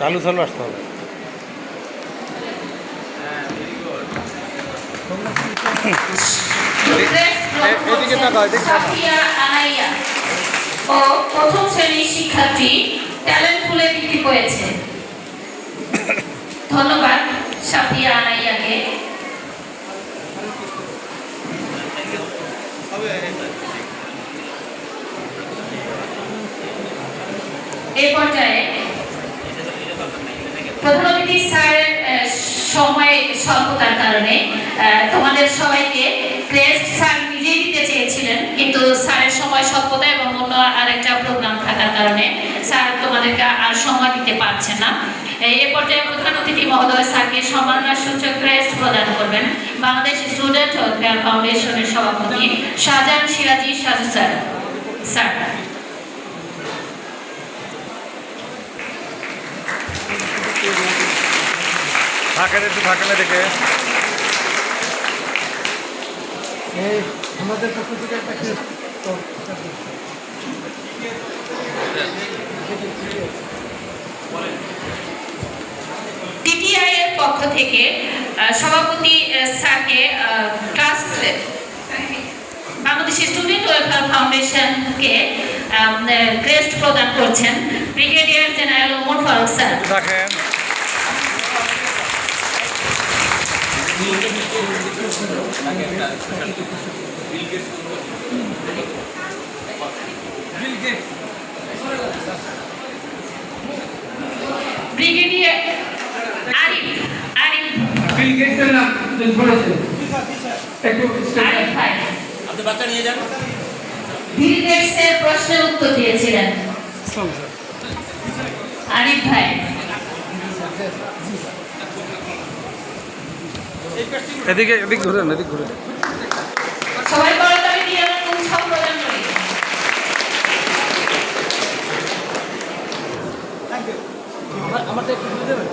চালু চালু আসতে হবে। এদিকে তাকাও, এদিকে তাকাও। সাফিয়া আনাইয়া ও প্রথম শ্রেণীর শিক্ষার্থী ট্যালেন্ট ফুলে বৃদ্ধি করেছে। ধন্যবাদ সাফিয়া আনাইয়াকে। এই পর্যায়ে প্রধান অতিথি স্যারের সময় স্বল্পতার কারণে তোমাদের সবাইকে ক্রেস্ট স্যার নিজেই দিতে চেয়েছিলেন, কিন্তু স্যারের সময় স্বল্পতা এবং অন্য আরেকটা প্রোগ্রাম থাকার কারণে স্যার তোমাদেরকে আর সময় দিতে পারছেন না। এই পর্যায়ে প্রধান অতিথি মহোদয় স্যারকে সম্মাননা সূচক ক্রেস্ট প্রদান করবেন বাংলাদেশ স্টুডেন্ট ওয়েলফেয়ার ফাউন্ডেশনের সভাপতি শাহজাহান সিরাজি সাজু স্যার। স্যার থাকেন, একটু থাকেন দেখে। আমাদের পক্ষ থেকে একটা টিটিআই এর পক্ষ থেকে সভাপতি স্যারকে ট্রাস্ট বাংলাদেশ স্টুডেন্ট ওয়েলফেয়ার ফাউন্ডেশনকে ক্রেস্ট প্রদান করছেন brigadier general Omar Faruk sir. থাকেন। ব্রিগেডিয়ার আরিফ বিল গেটসের নাম বলেছেন একটু আরিফ ভাই আপনি বাচ্চা নিয়ে যান। বিল গেটসের প্রশ্নের উত্তর দিয়েছিলেন আরিফ ভাই। এদিকে এদিক ঘুরেন, এদিক ঘুরেন। সবাই করতালি দিয়ে উৎসব প্রদান করি। আমাদের একটু বুঝে দেবেন